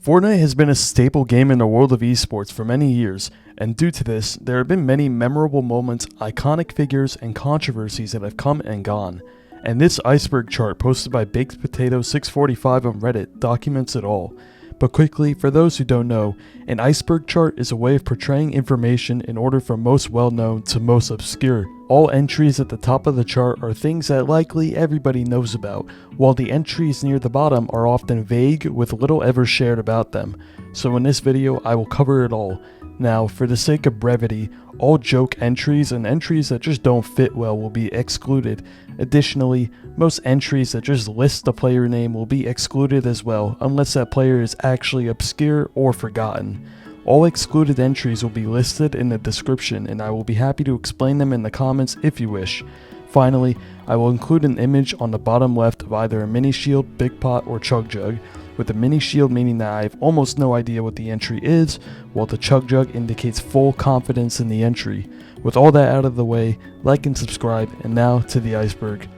Fortnite has been a staple game in the world of esports for many years, and due to this, there have been many memorable moments, iconic figures, and controversies that have come and gone. And this Iceberg chart posted by Baked Potato 645 on Reddit documents it all. But quickly, for those who don't know, an iceberg chart is a way of portraying information in order from most well-known to most obscure. All entries at the top of the chart are things that likely everybody knows about, while the entries near the bottom are often vague with little ever shared about them. So in this video, I will cover it all. Now, for the sake of brevity, all joke entries and entries that just don't fit well will be excluded. Additionally, most entries that just list the player name will be excluded as well, unless that player is actually obscure or forgotten. All excluded entries will be listed in the description, and I will be happy to explain them in the comments if you wish. Finally, I will include an image on the bottom left of either a mini shield, big pot, or chug jug, with the mini shield meaning that I have almost no idea what the entry is, while the chug jug indicates full confidence in the entry. With all that out of the way, like and subscribe, and now to the iceberg.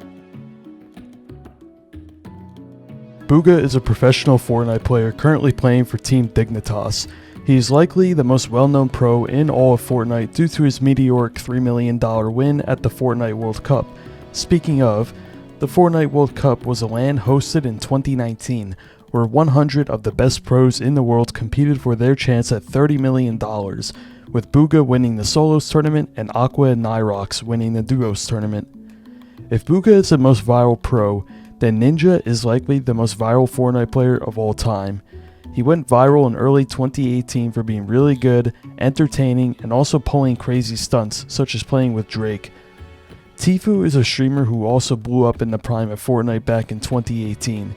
Bugha is a professional Fortnite player currently playing for Team Dignitas. He is likely the most well-known pro in all of Fortnite due to his meteoric $3 million win at the Fortnite World Cup. Speaking of, the Fortnite World Cup was a LAN hosted in 2019, where 100 of the best pros in the world competed for their chance at $30 million, with Bugha winning the solos tournament and Aqua and Nyrox winning the duos tournament. If Bugha is the most viral pro, then Ninja is likely the most viral Fortnite player of all time. He went viral in early 2018 for being really good, entertaining, and also pulling crazy stunts, such as playing with Drake. Tfue is a streamer who also blew up in the prime of Fortnite back in 2018.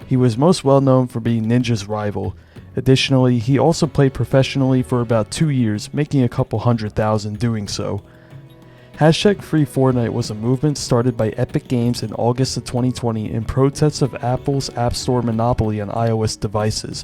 He was most well known for being Ninja's rival. Additionally, he also played professionally for about 2 years, making a couple $100,000 doing so. #FreeFortnite was a movement started by Epic Games in August of 2020 in protest of Apple's App Store monopoly on iOS devices.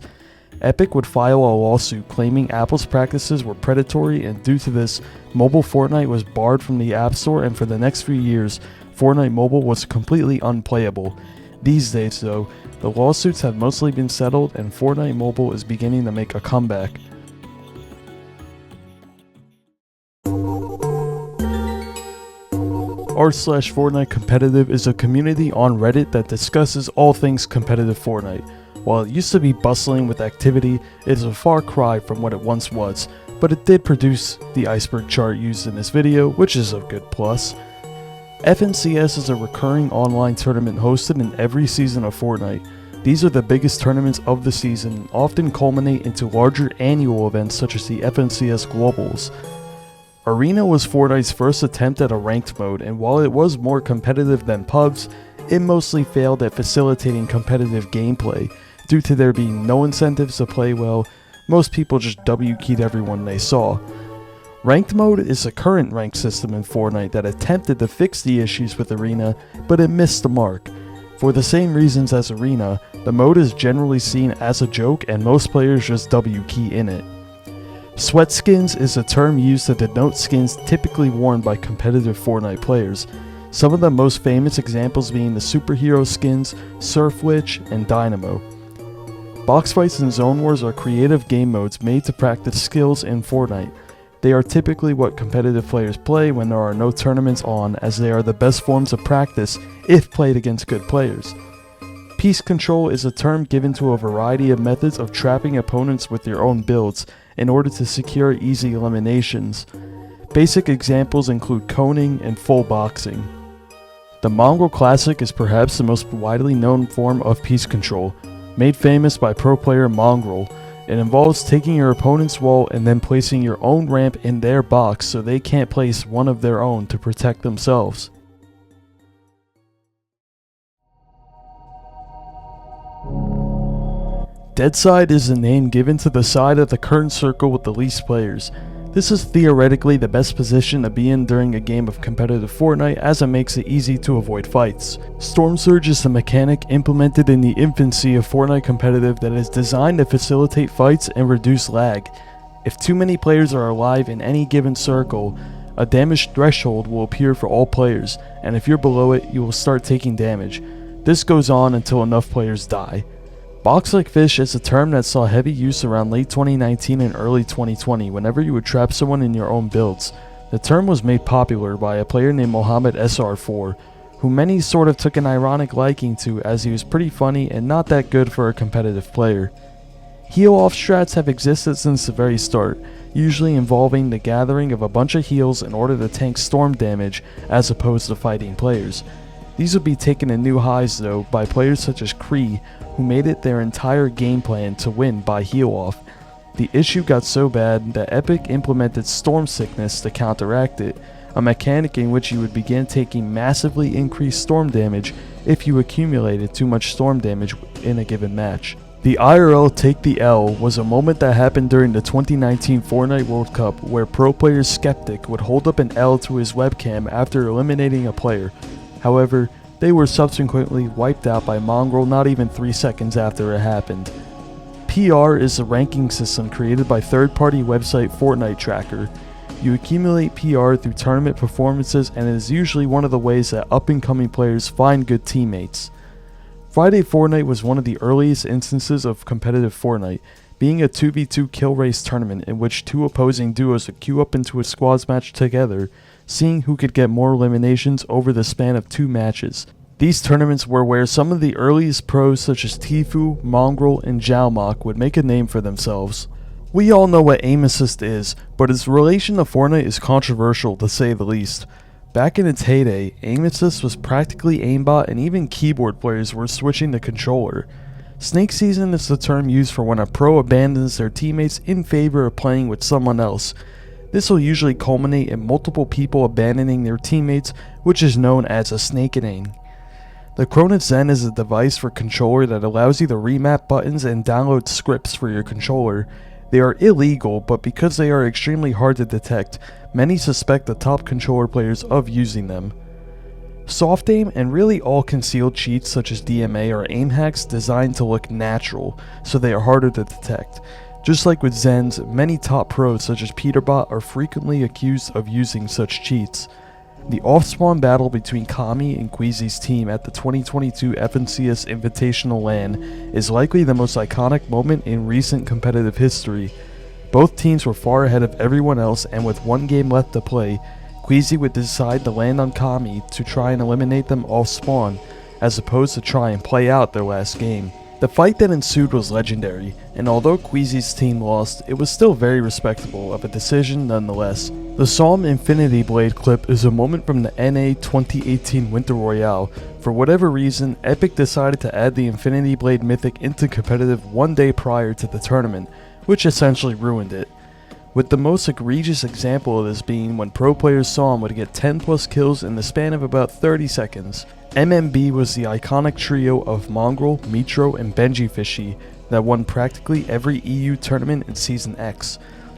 Epic would file a lawsuit claiming Apple's practices were predatory, and due to this, mobile Fortnite was barred from the App Store, and for the next few years, Fortnite Mobile was completely unplayable. These days though, the lawsuits have mostly been settled and Fortnite Mobile is beginning to make a comeback. r/Fortnite Competitive is a community on Reddit that discusses all things competitive Fortnite. While it used to be bustling with activity, it is a far cry from what it once was, but it did produce the iceberg chart used in this video, which is a good plus. FNCS is a recurring online tournament hosted in every season of Fortnite. These are the biggest tournaments of the season and often culminate into larger annual events such as the FNCS Globals. Arena was Fortnite's first attempt at a ranked mode, and while it was more competitive than pubs, it mostly failed at facilitating competitive gameplay. Due to there being no incentives to play well, most people just W-keyed everyone they saw. Ranked mode is a current ranked system in Fortnite that attempted to fix the issues with Arena, but it missed the mark. For the same reasons as Arena, the mode is generally seen as a joke and most players just W-key in it. Sweat skins is a term used to denote skins typically worn by competitive Fortnite players. Some of the most famous examples being the superhero skins, Surf Witch, and Dynamo. Box fights and zone wars are creative game modes made to practice skills in Fortnite. They are typically what competitive players play when there are no tournaments on, as they are the best forms of practice if played against good players. Piece control is a term given to a variety of methods of trapping opponents with your own builds in order to secure easy eliminations. Basic examples include coning and full boxing. The Mongrel Classic is perhaps the most widely known form of piece control, made famous by pro player Mongrel. It involves taking your opponent's wall and then placing your own ramp in their box so they can't place one of their own to protect themselves. Deadside is the name given to the side of the current circle with the least players. This is theoretically the best position to be in during a game of competitive Fortnite, as it makes it easy to avoid fights. Storm Surge is the mechanic implemented in the infancy of Fortnite competitive that is designed to facilitate fights and reduce lag. If too many players are alive in any given circle, a damage threshold will appear for all players, and if you're below it, you will start taking damage. This goes on until enough players die. Box like fish is a term that saw heavy use around late 2019 and early 2020 whenever you would trap someone in your own builds. The term was made popular by a player named Mohammed SR4, who many sort of took an ironic liking to as he was pretty funny and not that good for a competitive player. Heal-off strats have existed since the very start, usually involving the gathering of a bunch of heals in order to tank storm damage as opposed to fighting players. These would be taken to new highs though by players such as Kree, who made it their entire game plan to win by heal-off. The issue got so bad that Epic implemented Storm Sickness to counteract it, a mechanic in which you would begin taking massively increased storm damage if you accumulated too much storm damage in a given match. The IRL Take the L was a moment that happened during the 2019 Fortnite World Cup where pro player Skeptic would hold up an L to his webcam after eliminating a player. However, they were subsequently wiped out by Mongrel not even 3 seconds after it happened. PR is a ranking system created by third-party website Fortnite Tracker. You accumulate PR through tournament performances and it is usually one of the ways that up-and-coming players find good teammates. Friday Fortnite was one of the earliest instances of competitive Fortnite, being a 2v2 kill race tournament in which two opposing duos would queue up into a squads match together, seeing who could get more eliminations over the span of 2 matches. These tournaments were where some of the earliest pros such as Tfue, Mongrel, and Jalmok would make a name for themselves. We all know what aim assist is, but its relation to Fortnite is controversial to say the least. Back in its heyday, aim assist was practically aimbot and even keyboard players were switching to controller. Snake season is the term used for when a pro abandons their teammates in favor of playing with someone else. This will usually culminate in multiple people abandoning their teammates, which is known as a snakening. The Cronus Zen is a device for controller that allows you to remap buttons and download scripts for your controller. They are illegal, but because they are extremely hard to detect, many suspect the top controller players of using them. Soft aim and really all concealed cheats such as DMA are aim hacks designed to look natural, so they are harder to detect. Just like with Zens, many top pros such as Peterbot are frequently accused of using such cheats. The off-spawn battle between Kami and Queasy's team at the 2022 FNCS Invitational LAN is likely the most iconic moment in recent competitive history. Both teams were far ahead of everyone else, and with 1 game left to play, Queasy would decide to land on Kami to try and eliminate them off-spawn, as opposed to try and play out their last game. The fight that ensued was legendary, and although Queasy's team lost, it was still very respectable of a decision nonetheless. The Psalm Infinity Blade clip is a moment from the NA 2018 Winter Royale. For whatever reason, Epic decided to add the Infinity Blade mythic into competitive 1 day prior to the tournament, which essentially ruined it. With the most egregious example of this being when pro players saw him would get 10 plus kills in the span of about 30 seconds. MMB was the iconic trio of Mongrel, Mitro, and Benji Fishy that won practically every EU tournament in Season X.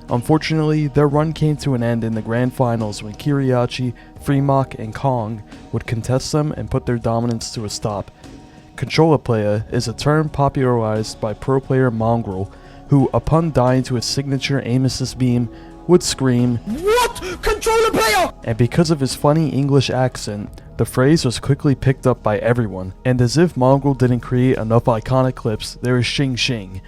Unfortunately, their run came to an end in the grand finals when Kiriachi, Fremok, and Kong would contest them and put their dominance to a stop. Controller player is a term popularized by pro player Mongrel, who, upon dying to his signature aim assist beam, would scream, "What? Controller player!" And because of his funny English accent, the phrase was quickly picked up by everyone, and as if Mongrel didn't create enough iconic clips, there is Shing Shing.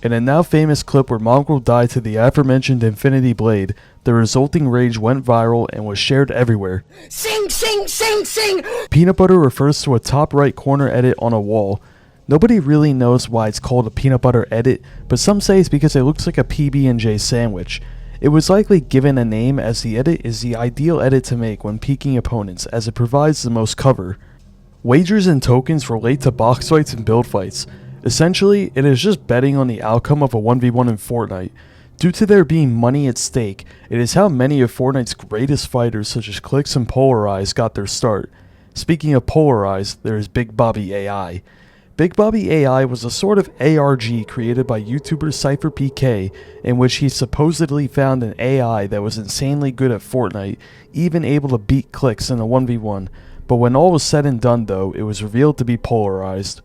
In a now famous clip where Mongrel died to the aforementioned Infinity Blade, the resulting rage went viral and was shared everywhere. Sing, sing, sing, sing! Peanut butter refers to a top right corner edit on a wall. Nobody really knows why it's called a peanut butter edit, but some say it's because it looks like a PB&J sandwich. It was likely given a name as the edit is the ideal edit to make when peeking opponents, as it provides the most cover. Wagers and tokens relate to box fights and build fights. Essentially, it is just betting on the outcome of a 1v1 in Fortnite. Due to there being money at stake, it is how many of Fortnite's greatest fighters such as Clix and Polarize got their start. Speaking of Polarize, there is Big Bobby AI. Big Bobby AI was a sort of ARG created by YouTuber CypherPK, in which he supposedly found an AI that was insanely good at Fortnite, even able to beat Clix in a 1v1, but when all was said and done though, it was revealed to be Polarized.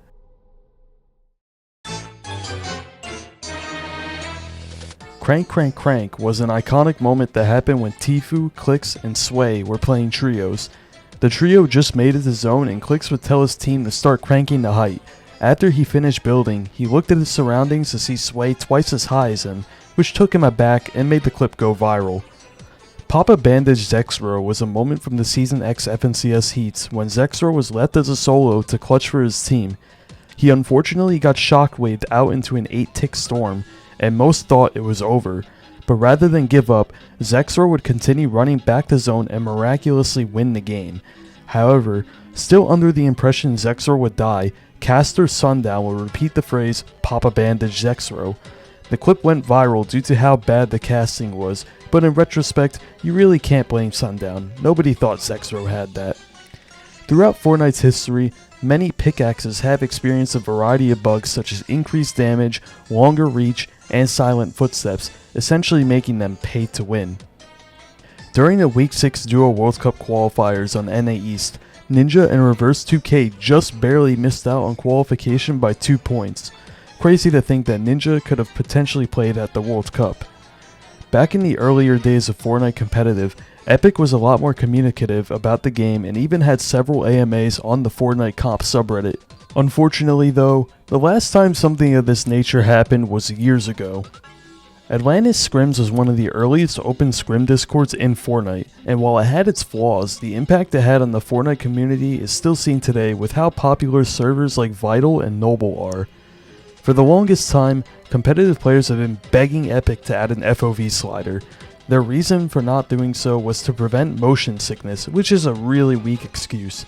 Crank Crank Crank was an iconic moment that happened when Tfue, Clix, and Sway were playing trios. The trio just made it to zone and Clix would tell his team to start cranking the height. After he finished building, he looked at his surroundings to see Sway twice as high as him, which took him aback and made the clip go viral. Papa Bandage Zexro was a moment from the Season X FNCS heats when Zexro was left as a solo to clutch for his team. He unfortunately got shockwaved out into an 8-tick storm, and most thought it was over, but rather than give up, Zexro would continue running back to zone and miraculously win the game. However, still under the impression Zexro would die, caster Sundown will repeat the phrase "Papa Bandage Zexro." The clip went viral due to how bad the casting was, but in retrospect, you really can't blame Sundown. Nobody thought Zexro had that. Throughout Fortnite's history, many pickaxes have experienced a variety of bugs such as increased damage, longer reach, and silent footsteps, essentially making them pay to win. During the Week 6 Duo World Cup qualifiers on NA East, Ninja and Reverse 2K just barely missed out on qualification by 2 points. Crazy to think that Ninja could have potentially played at the World Cup. Back in the earlier days of Fortnite competitive, Epic was a lot more communicative about the game and even had several AMAs on the Fortnite comp subreddit. Unfortunately though, the last time something of this nature happened was years ago. Atlantis Scrims was one of the earliest open scrim discords in Fortnite, and while it had its flaws, the impact it had on the Fortnite community is still seen today with how popular servers like Vital and Noble are. For the longest time, competitive players have been begging Epic to add an FOV slider. Their reason for not doing so was to prevent motion sickness, which is a really weak excuse.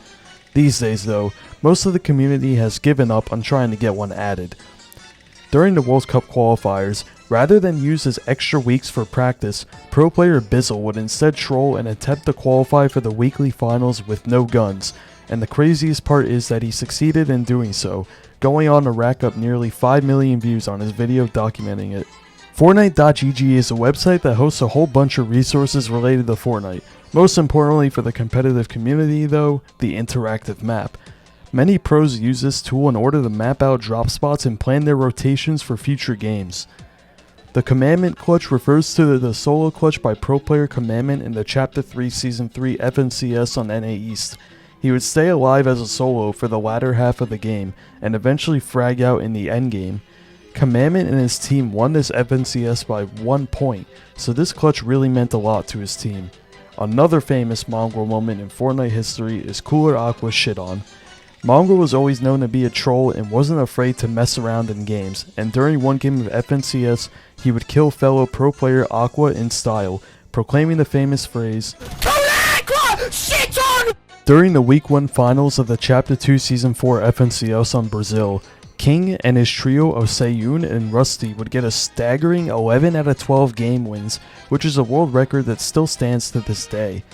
These days though, most of the community has given up on trying to get one added. During the World Cup qualifiers, rather than use as extra weeks for practice, pro player Bizzle would instead troll and attempt to qualify for the weekly finals with no guns, and the craziest part is that he succeeded in doing so, going on to rack up nearly 5 million views on his video documenting it. Fortnite.gg is a website that hosts a whole bunch of resources related to Fortnite. Most importantly for the competitive community though, the interactive map. Many pros use this tool in order to map out drop spots and plan their rotations for future games. The Commandment Clutch refers to the solo clutch by pro player Commandment in the Chapter 3 Season 3 FNCS on NA East. He would stay alive as a solo for the latter half of the game, and eventually frag out in the endgame. Commandment and his team won this FNCS by 1 point, so this clutch really meant a lot to his team. Another famous Mongrel moment in Fortnite history is Cooler Aqua's shit on. Mongrel was always known to be a troll and wasn't afraid to mess around in games, and during one game of FNCS, he would kill fellow pro player Aqua in style, proclaiming the famous phrase, "Aqua, shit on!" During the Week 1 finals of the Chapter 2 Season 4 FNCS on Brazil, King and his trio of Sayun and Rusty would get a staggering 11 out of 12 game wins, which is a world record that still stands to this day.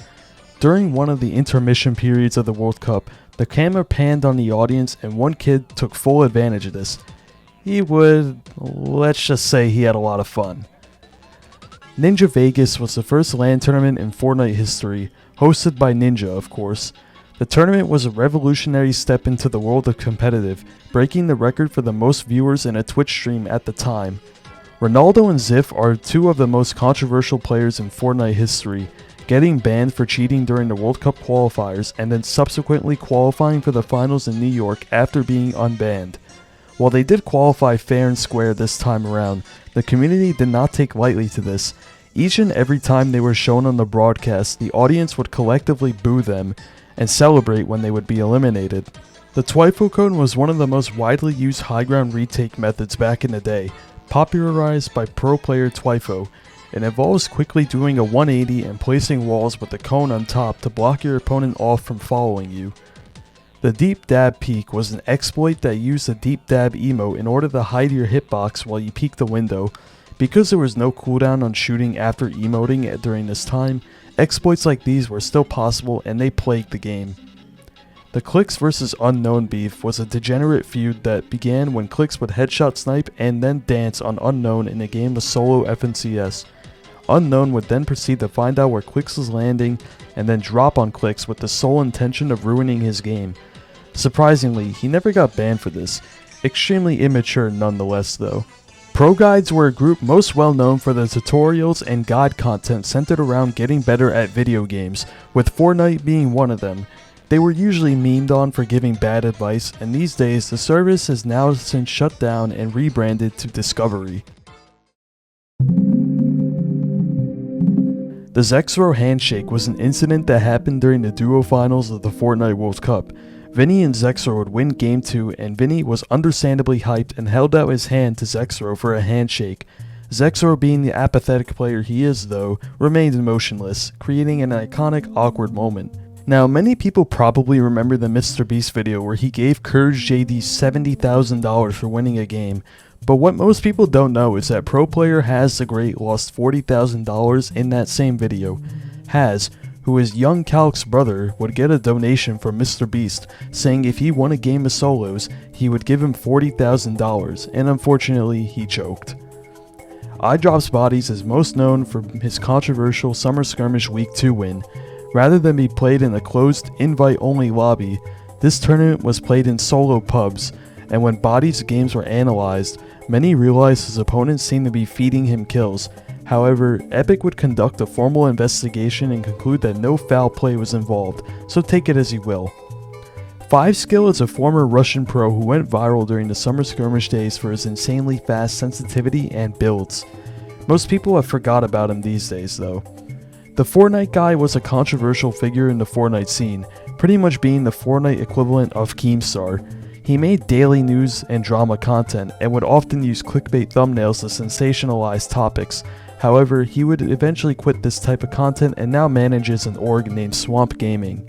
During one of the intermission periods of the World Cup, the camera panned on the audience and one kid took full advantage of this. Let's just say he had a lot of fun. Ninja Vegas was the first LAN tournament in Fortnite history, hosted by Ninja of course. The tournament was a revolutionary step into the world of competitive, breaking the record for the most viewers in a Twitch stream at the time. Ronaldo and Ziff are two of the most controversial players in Fortnite history, getting banned for cheating during the World Cup qualifiers and then subsequently qualifying for the finals in New York after being unbanned. While they did qualify fair and square this time around, the community did not take lightly to this. Each and every time they were shown on the broadcast, the audience would collectively boo them and celebrate when they would be eliminated. The Twifo cone was one of the most widely used high ground retake methods back in the day, popularized by pro player Twifo. It involves quickly doing a 180 and placing walls with the cone on top to block your opponent off from following you. The Deep Dab Peek was an exploit that used the Deep Dab emote in order to hide your hitbox while you peek the window. Because there was no cooldown on shooting after emoting during this time, exploits like these were still possible and they plagued the game. The Clix vs Unknown beef was a degenerate feud that began when Clix would headshot snipe and then dance on Unknown in a game of solo FNCS. Unknown would then proceed to find out where Clix was landing and then drop on Clix with the sole intention of ruining his game. Surprisingly, he never got banned for this. Extremely immature nonetheless though. Pro Guides were a group most well known for the tutorials and guide content centered around getting better at video games, with Fortnite being one of them. They were usually memed on for giving bad advice, and these days the service has now since shut down and rebranded to Discovery. The Zexro handshake was an incident that happened during the duo finals of the Fortnite World Cup. Vinny and Zexro would win Game 2, and Vinny was understandably hyped and held out his hand to Zexro for a handshake. Zexro, being the apathetic player he is though, remained motionless, creating an iconic awkward moment. Now, many people probably remember the MrBeast video where he gave Courage JD $70,000 for winning a game, but what most people don't know is that pro player Haz the Great lost $40,000 in that same video. Haz, who is Young Calc's brother, would get a donation from MrBeast, saying if he won a game of solos, he would give him $40,000, and unfortunately, he choked. iDrop's Bodies is most known for his controversial Summer Skirmish Week 2 win. Rather than be played in a closed, invite-only lobby, this tournament was played in solo pubs, and when Bodies' games were analyzed, many realized his opponents seemed to be feeding him kills. However, Epic would conduct a formal investigation and conclude that no foul play was involved, so take it as you will. 5skill is a former Russian pro who went viral during the Summer Skirmish days for his insanely fast sensitivity and builds. Most people have forgot about him these days though. The Fortnite guy was a controversial figure in the Fortnite scene, pretty much being the Fortnite equivalent of Keemstar. He made daily news and drama content and would often use clickbait thumbnails to sensationalize topics. However, he would eventually quit this type of content and now manages an org named Swamp Gaming.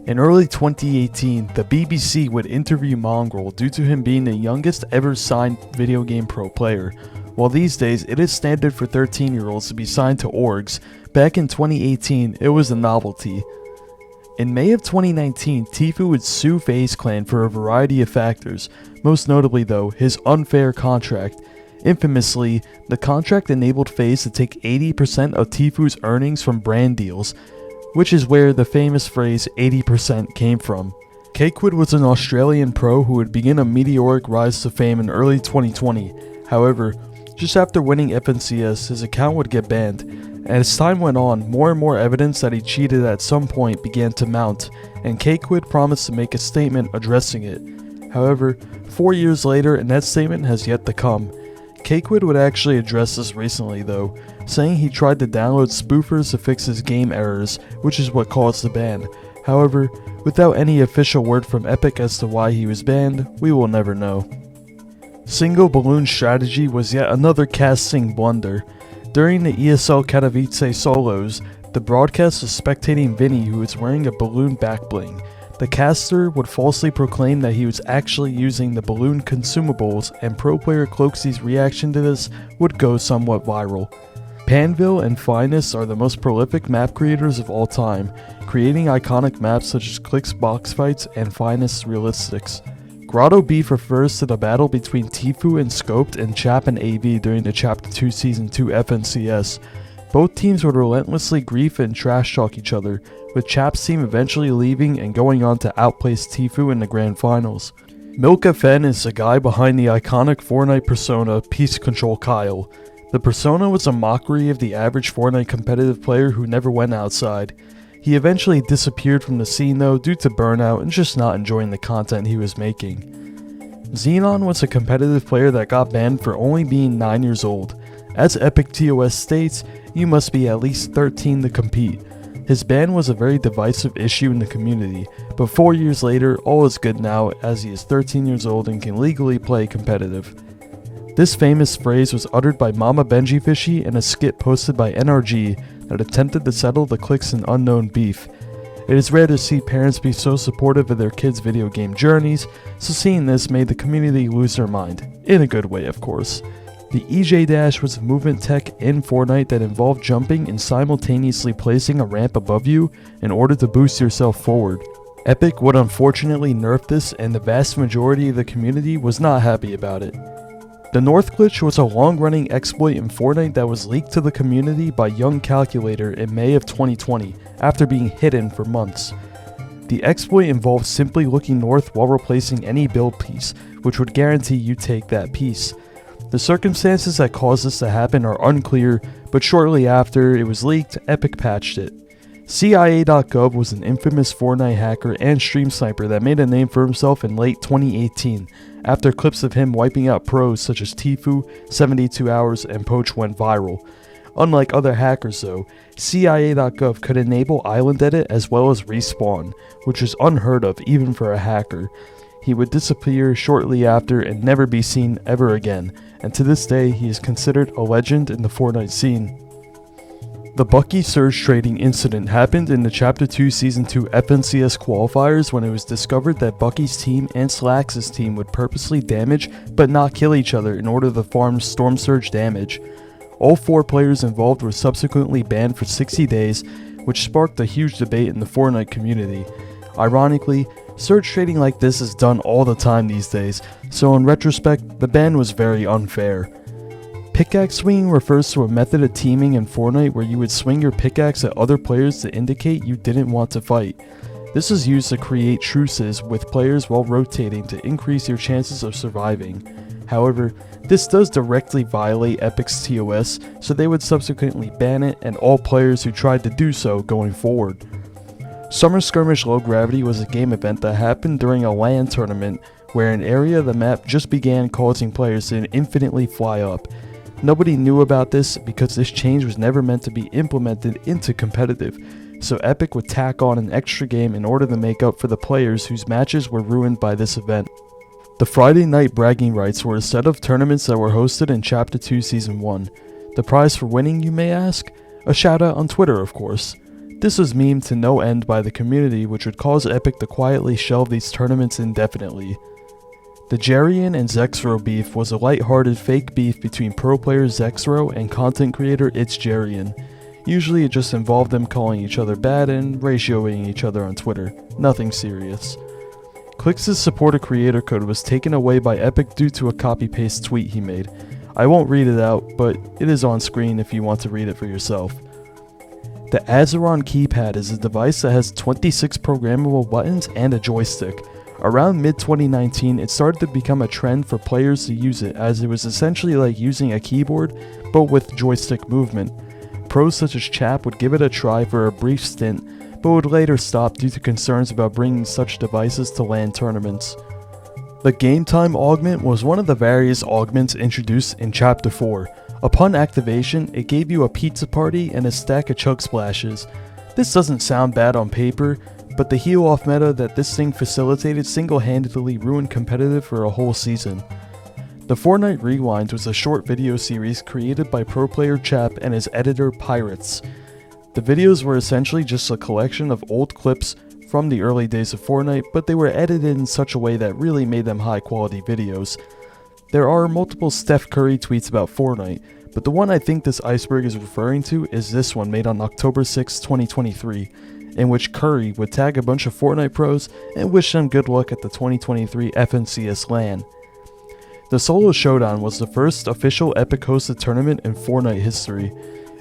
In early 2018, the BBC would interview Mongrel due to him being the youngest ever signed video game pro player. While these days it is standard for 13-year-olds to be signed to orgs, back in 2018 it was a novelty. In May of 2019, Tfue would sue FaZe Clan for a variety of factors, most notably though, his unfair contract. Infamously, the contract enabled FaZe to take 80% of Tfue's earnings from brand deals, which is where the famous phrase 80% came from. Cakewood was an Australian pro who would begin a meteoric rise to fame in early 2020. However, just after winning FNCS, his account would get banned, and as time went on, more and more evidence that he cheated at some point began to mount, and Cakewood promised to make a statement addressing it. However, 4 years later, and that statement has yet to come. Cakewood would actually address this recently though, saying he tried to download spoofers to fix his game errors, which is what caused the ban. However, without any official word from Epic as to why he was banned, we will never know. Single balloon strategy was yet another casting blunder. During the ESL Katowice solos, the broadcast was spectating Vinny, who was wearing a balloon backbling. The caster would falsely proclaim that he was actually using the balloon consumables, and pro player Cloakzy's reaction to this would go somewhat viral. Panville and Finest are the most prolific map creators of all time, creating iconic maps such as Click's Box Fights and Finest's Realistics. Grotto Beef refers to the battle between Tfue and Scoped and Chap and AV during the Chapter 2 Season 2 FNCS. Both teams would relentlessly grief and trash talk each other, with Chap's team eventually leaving and going on to outplace Tfue in the grand finals. Milka Fen is the guy behind the iconic Fortnite persona Peace Control Kyle. The persona was a mockery of the average Fortnite competitive player who never went outside. He eventually disappeared from the scene though due to burnout and just not enjoying the content he was making. Xenon was a competitive player that got banned for only being 9 years old. As Epic TOS states, you must be at least 13 to compete. His ban was a very divisive issue in the community, but 4 years later all is good now as he is 13 years old and can legally play competitive. This famous phrase was uttered by Mama Benji Fishy in a skit posted by NRG that attempted to settle the Clicks and Unknown beef. It is rare to see parents be so supportive of their kids' video game journeys, so seeing this made the community lose their mind, in a good way of course. The EJ Dash was a movement tech in Fortnite that involved jumping and simultaneously placing a ramp above you in order to boost yourself forward. Epic would unfortunately nerf this, and the vast majority of the community was not happy about it. The North Glitch was a long-running exploit in Fortnite that was leaked to the community by Young Calculator in May of 2020, after being hidden for months. The exploit involved simply looking north while replacing any build piece, which would guarantee you take that piece. The circumstances that caused this to happen are unclear, but shortly after it was leaked, Epic patched it. CIA.gov was an infamous Fortnite hacker and stream sniper that made a name for himself in late 2018 after clips of him wiping out pros such as Tfue, 72 Hours, and Poach went viral. Unlike other hackers though, CIA.gov could enable island edit as well as respawn, which is unheard of even for a hacker. He would disappear shortly after and never be seen ever again, and to this day he is considered a legend in the Fortnite scene. The Buckley surge trading incident happened in the Chapter 2 Season 2 FNCS qualifiers when it was discovered that Buckley's team and Slax's team would purposely damage but not kill each other in order to farm storm surge damage. All 4 players involved were subsequently banned for 60 days, which sparked a huge debate in the Fortnite community. Ironically, surge trading like this is done all the time these days, so in retrospect, the ban was very unfair. Pickaxe swinging refers to a method of teaming in Fortnite where you would swing your pickaxe at other players to indicate you didn't want to fight. This is used to create truces with players while rotating to increase your chances of surviving. However, this does directly violate Epic's TOS, so they would subsequently ban it and all players who tried to do so going forward. Summer Skirmish Low Gravity was a game event that happened during a LAN tournament where an area of the map just began causing players to infinitely fly up. Nobody knew about this because this change was never meant to be implemented into competitive, so Epic would tack on an extra game in order to make up for the players whose matches were ruined by this event. The Friday night bragging rights were a set of tournaments that were hosted in Chapter 2 Season 1. The prize for winning, you may ask? A shout out on Twitter, of course. This was memed to no end by the community, which would cause Epic to quietly shelve these tournaments indefinitely. The Jarian and Zexro beef was a light-hearted fake beef between pro player Zexro and content creator It's Jarian. Usually it just involved them calling each other bad and ratioing each other on Twitter. Nothing serious. Clix's supporter creator code was taken away by Epic due to a copy-paste tweet he made. I won't read it out, but it is on screen if you want to read it for yourself. The Azeron keypad is a device that has 26 programmable buttons and a joystick. Around mid-2019, it started to become a trend for players to use it as it was essentially like using a keyboard, but with joystick movement. Pros such as Chap would give it a try for a brief stint, but would later stop due to concerns about bringing such devices to LAN tournaments. The Game Time Augment was one of the various augments introduced in Chapter 4. Upon activation, it gave you a pizza party and a stack of chug splashes. This doesn't sound bad on paper, but the heal-off meta that this thing facilitated single-handedly ruined competitive for a whole season. The Fortnite Rewind was a short video series created by pro player Chap and his editor Pirates. The videos were essentially just a collection of old clips from the early days of Fortnite, but they were edited in such a way that really made them high-quality videos. There are multiple Steph Curry tweets about Fortnite, but the one I think this Iceberg is referring to is this one made on October 6, 2023. In which Curry would tag a bunch of Fortnite pros and wish them good luck at the 2023 FNCS LAN. The Solo Showdown was the first official Epic hosted tournament in Fortnite history.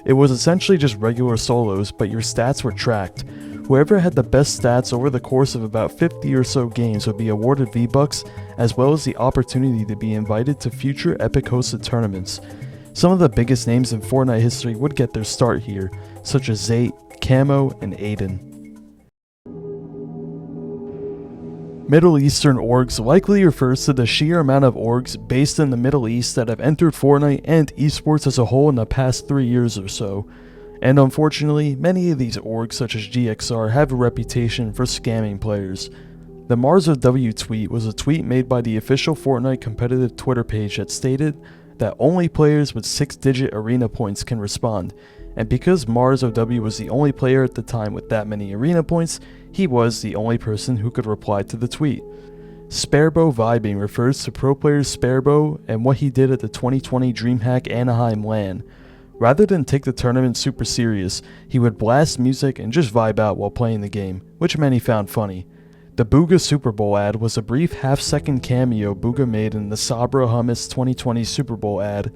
It was essentially just regular solos, but your stats were tracked. Whoever had the best stats over the course of about 50 or so games would be awarded V-Bucks, as well as the opportunity to be invited to future Epic hosted tournaments. Some of the biggest names in Fortnite history would get their start here, such as Zate, Camo, and Aiden. Middle Eastern orgs likely refers to the sheer amount of orgs based in the Middle East that have entered Fortnite and esports as a whole in the past 3 years or so. And unfortunately, many of these orgs such as GXR have a reputation for scamming players. The Mars of W tweet was a tweet made by the official Fortnite competitive Twitter page that stated that only players with 6-digit arena points can respond, and because Mars OW was the only player at the time with that many arena points, he was the only person who could reply to the tweet. Sparebow vibing refers to pro player Sparebow and what he did at the 2020 DreamHack Anaheim LAN. Rather than take the tournament super serious, he would blast music and just vibe out while playing the game, which many found funny. The Booga Super Bowl ad was a brief half-second cameo Booga made in the Sabra Hummus 2020 Super Bowl ad.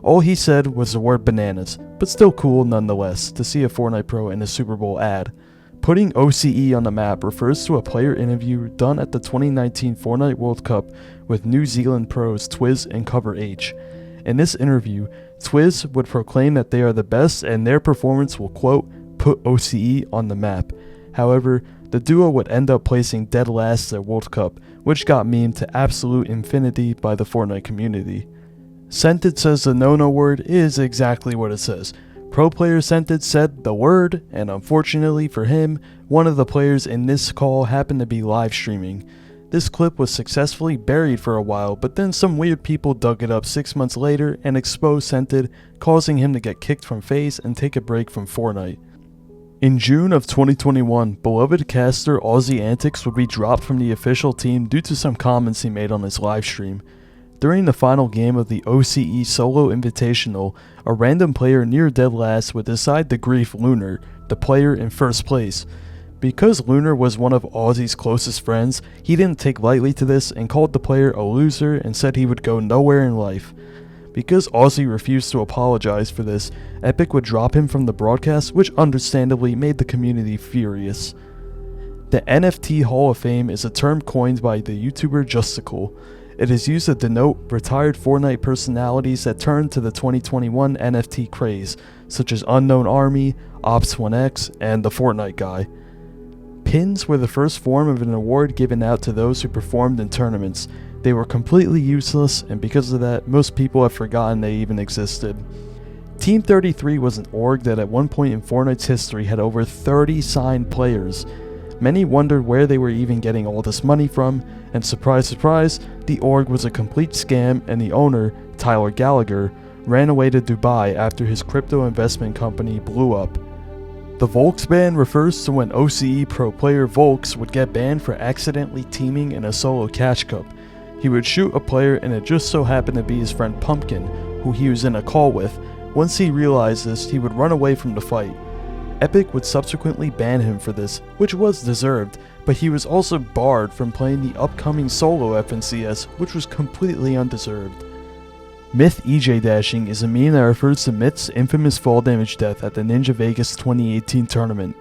All he said was the word bananas, but still cool nonetheless to see a Fortnite pro in a Super Bowl ad. Putting OCE on the map refers to a player interview done at the 2019 Fortnite World Cup with New Zealand pros Twiz and Cover H. In this interview, Twiz would proclaim that they are the best and their performance will, quote, put OCE on the map. However, the duo would end up placing dead last at World Cup, which got memed to absolute infinity by the Fortnite community. Scented says the no-no word is exactly what it says. Pro player Scented said the word, and unfortunately for him, one of the players in this call happened to be live streaming. This clip was successfully buried for a while, but then some weird people dug it up 6 months later and exposed Scented, causing him to get kicked from FaZe and take a break from Fortnite. In June of 2021, beloved caster Aussie Antics would be dropped from the official team due to some comments he made on his livestream. During the final game of the OCE Solo Invitational, a random player near dead last would decide to grief Lunar, the player in first place. Because Lunar was one of Aussie's closest friends, he didn't take lightly to this and called the player a loser and said he would go nowhere in life. Because Aussie refused to apologize for this, Epic would drop him from the broadcast, which understandably made the community furious. The NFT Hall of Fame is a term coined by the YouTuber Justical. It is used to denote retired Fortnite personalities that turned to the 2021 NFT craze, such as Unknown Army, Ops1X, and the Fortnite Guy. Pins were the first form of an award given out to those who performed in tournaments. They were completely useless, and because of that, most people have forgotten they even existed. Team 33 was an org that at one point in Fortnite's history had over 30 signed players. Many wondered where they were even getting all this money from, and surprise surprise, the org was a complete scam and the owner, Tyler Gallagher, ran away to Dubai after his crypto investment company blew up. The Volks ban refers to when OCE pro player Volks would get banned for accidentally teaming in a solo catch cup. He would shoot a player and it just so happened to be his friend Pumpkin, who he was in a call with. Once he realized this, he would run away from the fight. Epic would subsequently ban him for this, which was deserved, but he was also barred from playing the upcoming solo FNCS, which was completely undeserved. Myth EJ dashing is a meme that refers to Myth's infamous fall damage death at the Ninja Vegas 2018 tournament.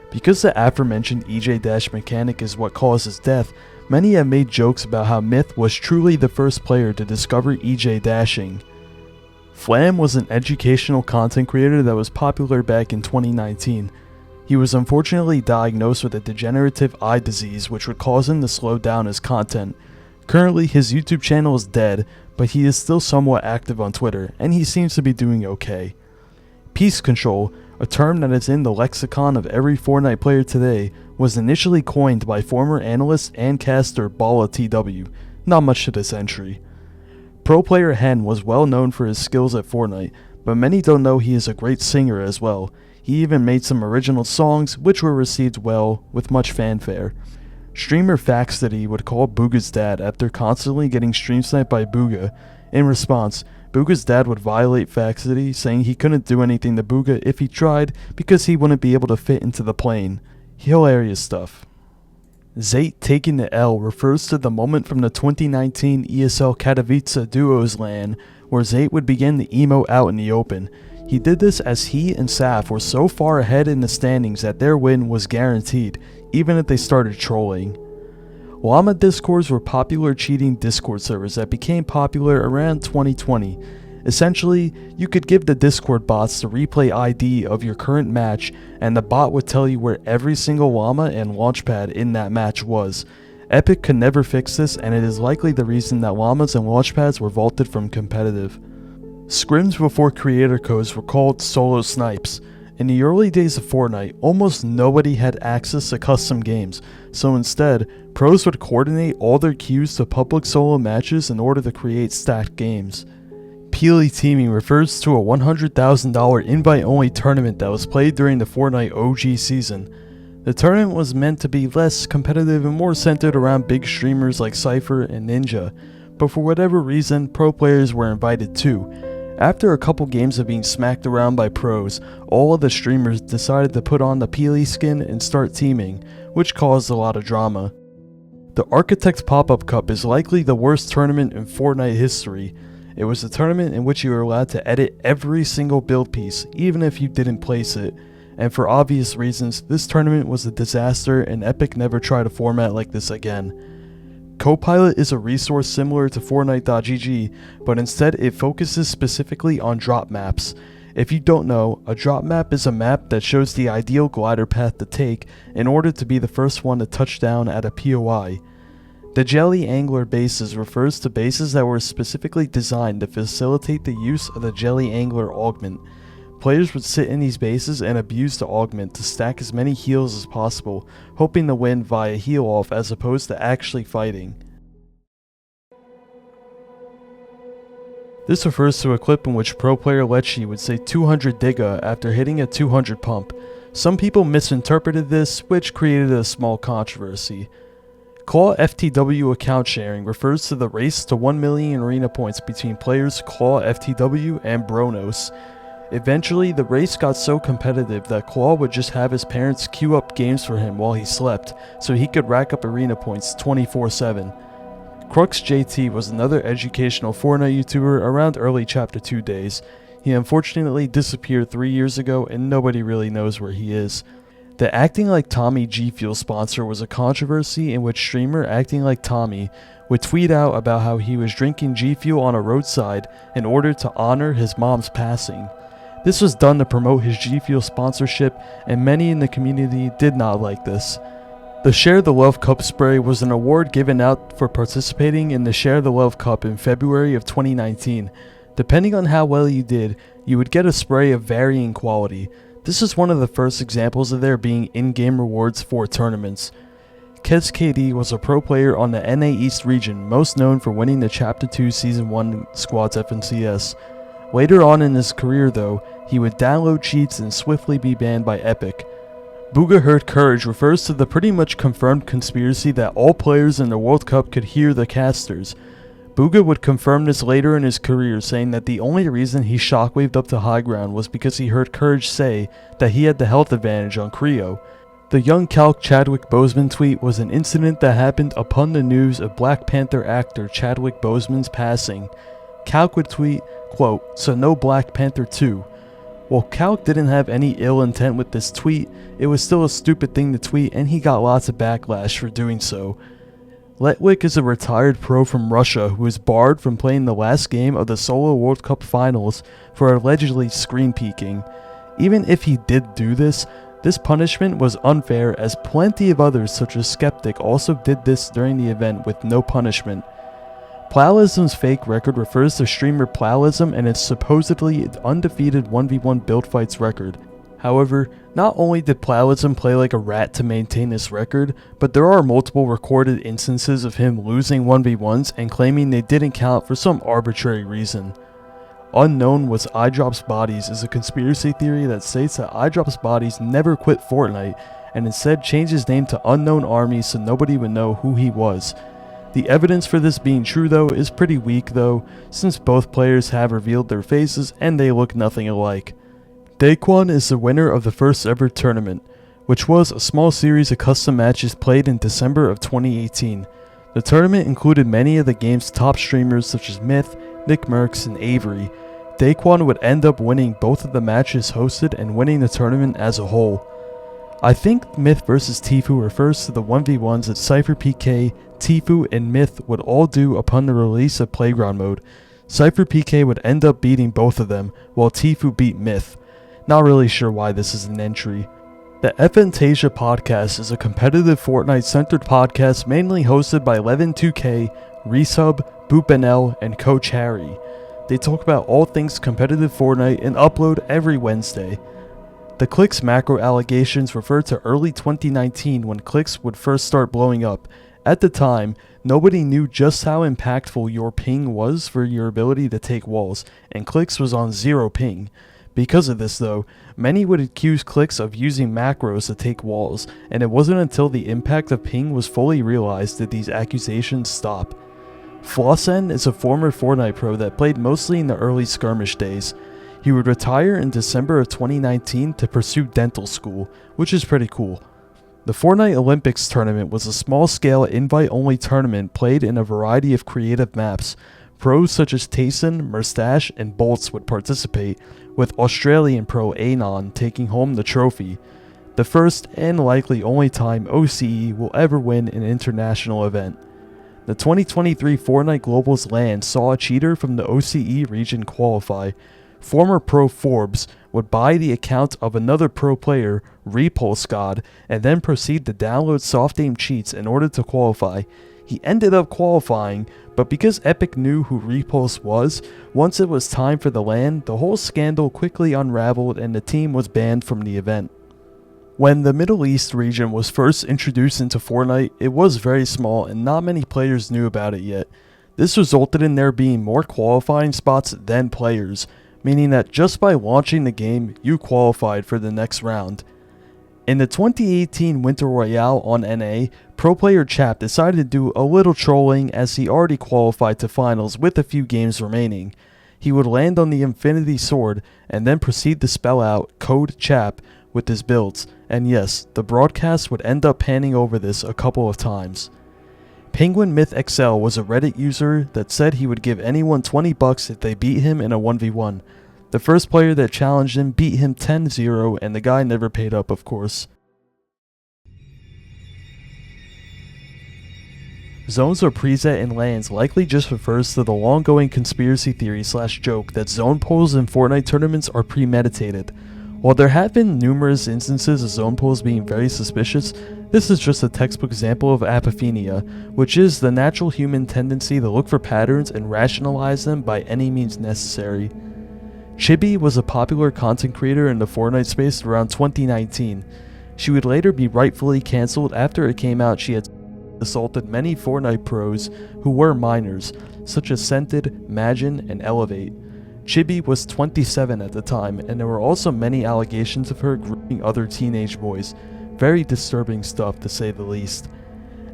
Because the aforementioned EJ dash mechanic is what caused his death, many have made jokes about how Myth was truly the first player to discover EJ dashing. Flam was an educational content creator that was popular back in 2019. He was unfortunately diagnosed with a degenerative eye disease which would cause him to slow down his content. Currently his YouTube channel is dead, but he is still somewhat active on Twitter, and he seems to be doing okay. Peace control, a term that is in the lexicon of every Fortnite player today, was initially coined by former analyst and caster Bala TW. Not much to this entry. Pro player Hen was well known for his skills at Fortnite, but many don't know he is a great singer as well. He even made some original songs which were received well with much fanfare. Streamer Faxity would call Booga's dad after constantly getting stream sniped by Booga. In response, Booga's dad would violate Faxity, saying he couldn't do anything to Booga if he tried because he wouldn't be able to fit into the plane. Hilarious stuff. Zate taking the L refers to the moment from the 2019 ESL Katowice Duos LAN where Zate would begin the emote out in the open. He did this as he and Saf were so far ahead in the standings that their win was guaranteed, even if they started trolling. Llama Discords were popular cheating Discord servers that became popular around 2020. Essentially, you could give the Discord bots the replay ID of your current match, and the bot would tell you where every single llama and launchpad in that match was. Epic could never fix this, and it is likely the reason that llamas and launchpads were vaulted from competitive. Scrims before creator codes were called solo snipes. In the early days of Fortnite, almost nobody had access to custom games, so instead, pros would coordinate all their queues to public solo matches in order to create stacked games. Peely teaming refers to a $100,000 invite-only tournament that was played during the Fortnite OG season. The tournament was meant to be less competitive and more centered around big streamers like Cypher and Ninja, but for whatever reason, pro players were invited too. After a couple games of being smacked around by pros, all of the streamers decided to put on the Peely skin and start teaming, which caused a lot of drama. The Architect Pop-Up Cup is likely the worst tournament in Fortnite history. It was a tournament in which you were allowed to edit every single build piece, even if you didn't place it. And for obvious reasons, this tournament was a disaster and Epic never tried a format like this again. Copilot is a resource similar to Fortnite.gg, but instead it focuses specifically on drop maps. If you don't know, a drop map is a map that shows the ideal glider path to take in order to be the first one to touch down at a POI. The Jelly Angler bases refers to bases that were specifically designed to facilitate the use of the Jelly Angler augment. Players would sit in these bases and abuse the augment to stack as many heals as possible, hoping to win via heal off as opposed to actually fighting. This refers to a clip in which pro player Lecce would say 200 Diga after hitting a 200 pump. Some people misinterpreted this, which created a small controversy. Claw FTW account sharing refers to the race to 1 million arena points between players Claw FTW and Bronos. Eventually, the race got so competitive that Claw would just have his parents queue up games for him while he slept, so he could rack up arena points 24/7. Crux JT was another educational Fortnite YouTuber around early Chapter 2 days. He unfortunately disappeared 3 years ago and nobody really knows where he is. The Acting Like Tommy G Fuel sponsor was a controversy in which streamer Acting Like Tommy would tweet out about how he was drinking G Fuel on a roadside in order to honor his mom's passing. This was done to promote his G Fuel sponsorship, and many in the community did not like this. The Share the Love Cup spray was an award given out for participating in the Share the Love Cup in February of 2019. Depending on how well you did, you would get a spray of varying quality. This is one of the first examples of there being in-game rewards for tournaments. Kez KD was a pro player on the NA East region, most known for winning the Chapter 2 Season 1 Squads FNCS. Later on in his career though, he would download cheats and swiftly be banned by Epic. Booga Heard Courage refers to the pretty much confirmed conspiracy that all players in the World Cup could hear the casters. Booga would confirm this later in his career, saying that the only reason he shockwaved up to high ground was because he heard Courage say that he had the health advantage on Creo. The Young Calc Chadwick Boseman tweet was an incident that happened upon the news of Black Panther actor Chadwick Boseman's passing. Calc would tweet, quote, "So no Black Panther 2. While Calc didn't have any ill intent with this tweet, it was still a stupid thing to tweet and he got lots of backlash for doing so. Letwick is a retired pro from Russia who was barred from playing the last game of the Solo World Cup Finals for allegedly screen peeking. Even if he did do this, this punishment was unfair as plenty of others such as Skeptic also did this during the event with no punishment. Plowlism's fake record refers to streamer Plowlism and its supposedly undefeated 1v1 build fights record. However, not only did Plowlism play like a rat to maintain this record, but there are multiple recorded instances of him losing 1v1s and claiming they didn't count for some arbitrary reason. Unknown was iDrops Bodies is a conspiracy theory that states that iDrops Bodies never quit Fortnite and instead changed his name to Unknown Army so nobody would know who he was. The evidence for this being true though is pretty weak though, since both players have revealed their faces and they look nothing alike. Daquan is the winner of the first ever tournament, which was a small series of custom matches played in December of 2018. The tournament included many of the game's top streamers such as Myth, Nick Merckx, and Avery. Daquan would end up winning both of the matches hosted and winning the tournament as a whole. I think Myth vs Tfue refers to the 1v1s that Cypher PK, Tfue, and Myth would all do upon the release of Playground Mode. Cypher PK would end up beating both of them, while Tfue beat Myth. Not really sure why this is an entry. The Fntasia podcast is a competitive Fortnite-centered podcast mainly hosted by Levin2k, Resub, Boopanel, and Coach Harry. They talk about all things competitive Fortnite and upload every Wednesday. The Clicks macro allegations refer to early 2019 when Clicks would first start blowing up. At the time, nobody knew just how impactful your ping was for your ability to take walls, and Clicks was on 0 ping. Because of this though, many would accuse Clicks of using macros to take walls, and it wasn't until the impact of ping was fully realized that these accusations stop. Flossen is a former Fortnite pro that played mostly in the early skirmish days. He would retire in December of 2019 to pursue dental school, which is pretty cool. The Fortnite Olympics tournament was a small-scale invite-only tournament played in a variety of creative maps. Pros such as Tayson, Merstash, and Boltz would participate, with Australian pro Anon taking home the trophy. The first and likely only time OCE will ever win an international event. The 2023 Fortnite Globals LAN saw a cheater from the OCE region qualify. former pro Forbes would buy the account of another pro player, Repulse and then proceed to download soft aim cheats in order to qualify. He ended up qualifying, but because Epic knew who Repulse was, once it was time for the LAN, the whole scandal quickly unraveled and the team was banned from the event. When the Middle East region was first introduced into Fortnite, it was very small and not many players knew about it yet. This resulted in there being more qualifying spots than players, meaning that just by launching the game, you qualified for the next round. In the 2018 Winter Royale on NA, pro player Chap decided to do a little trolling as he already qualified to finals with a few games remaining. He would land on the Infinity Sword and then proceed to spell out Code Chap with his builds, and yes, the broadcast would end up panning over this a couple of times. Penguin Myth XL was a Reddit user that said he would give anyone $20 if they beat him in a 1v1. The first player that challenged him beat him 10-0 and the guy never paid up, of course. Zones or preset in LANs likely just refers to the long-going conspiracy theory / joke that zone polls in Fortnite tournaments are premeditated. While there have been numerous instances of zone polls being very suspicious, this is just a textbook example of apophenia, which is the natural human tendency to look for patterns and rationalize them by any means necessary. Chibi was a popular content creator in the Fortnite space around 2019. She would later be rightfully cancelled after it came out she had assaulted many Fortnite pros who were minors, such as Scented, Magin, and Elevate. Chibi was 27 at the time, and there were also many allegations of her grooming other teenage boys. Very disturbing stuff to say the least.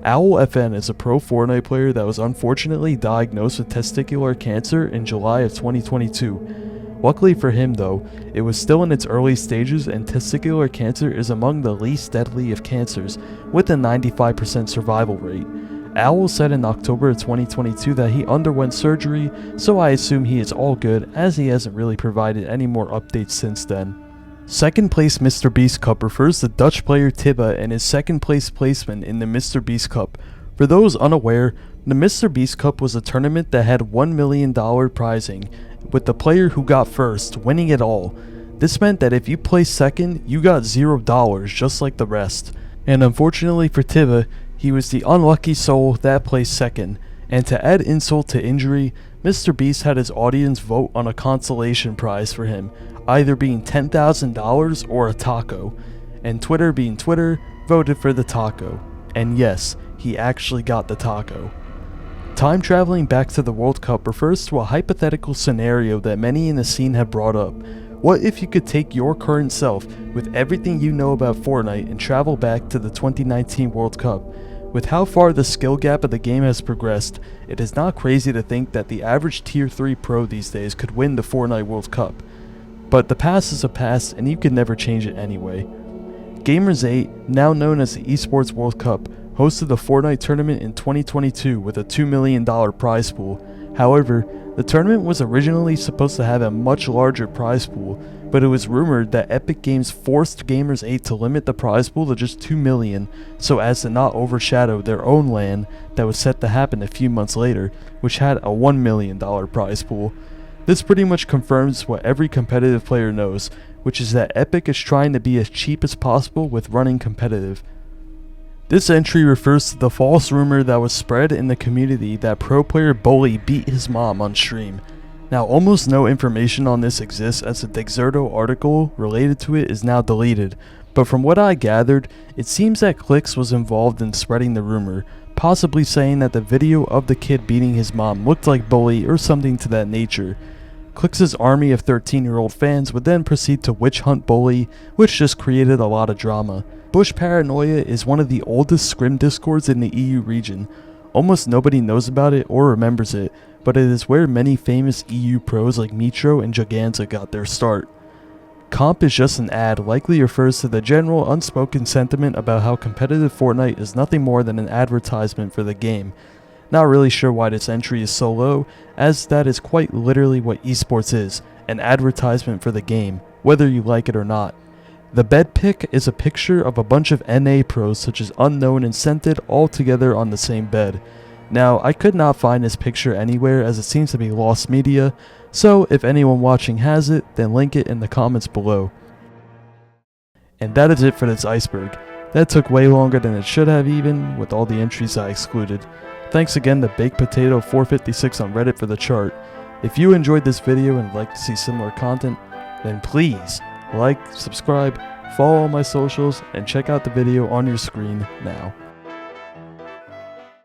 OwlFN is a pro Fortnite player that was unfortunately diagnosed with testicular cancer in July of 2022. Luckily for him though, it was still in its early stages and testicular cancer is among the least deadly of cancers, with a 95% survival rate. Owl said in October of 2022 that he underwent surgery, so I assume he is all good as he hasn't really provided any more updates since then. Second place Mr. Beast Cup refers to Dutch player Tibba and his second place placement in the Mr. Beast Cup. For those unaware, the Mr. Beast Cup was a tournament that had $1 million prizing, with the player who got first winning it all. This meant that if you placed second, you got $0 just like the rest. And unfortunately for Tibba, he was the unlucky soul that placed second, and to add insult to injury, Mr. Beast had his audience vote on a consolation prize for him, either being $10,000 or a taco, and Twitter being Twitter, voted for the taco. And yes, he actually got the taco. Time traveling back to the World Cup refers to a hypothetical scenario that many in the scene have brought up. What if you could take your current self with everything you know about Fortnite and travel back to the 2019 World Cup? With how far the skill gap of the game has progressed, it is not crazy to think that the average tier 3 pro these days could win the Fortnite World Cup. But the past is a past and you can never change it anyway. Gamers 8, now known as the Esports World Cup, hosted the Fortnite tournament in 2022 with a $2 million prize pool. However, the tournament was originally supposed to have a much larger prize pool, but it was rumored that Epic Games forced Gamers 8 to limit the prize pool to just $2 million so as to not overshadow their own LAN that was set to happen a few months later, which had a $1 million prize pool. This pretty much confirms what every competitive player knows, which is that Epic is trying to be as cheap as possible with running competitive. This entry refers to the false rumor that was spread in the community that pro player Bully beat his mom on stream. Now almost no information on this exists as the Dexerto article related to it is now deleted, but from what I gathered, it seems that Clix was involved in spreading the rumor, possibly saying that the video of the kid beating his mom looked like Bully or something to that nature. Clix's army of 13-year-old fans would then proceed to witch hunt Bully, which just created a lot of drama. Bush Paranoia is one of the oldest scrim discords in the EU region. Almost nobody knows about it or remembers it, but it is where many famous EU pros like Mitro and Giganza got their start. Comp is just an ad likely refers to the general unspoken sentiment about how competitive Fortnite is nothing more than an advertisement for the game. Not really sure why this entry is so low, as that is quite literally what esports is, an advertisement for the game, whether you like it or not. The bed pic is a picture of a bunch of NA pros such as Unknown and Scented all together on the same bed. Now, I could not find this picture anywhere as it seems to be lost media, So if anyone watching has it, then link it in the comments below. And that is it for this Iceberg. That took way longer than it should have, even with all the entries I excluded. Thanks again to Baked Potato 456 on Reddit for the chart. If you enjoyed this video and would like to see similar content, then please like, subscribe, follow all my socials, and check out the video on your screen now.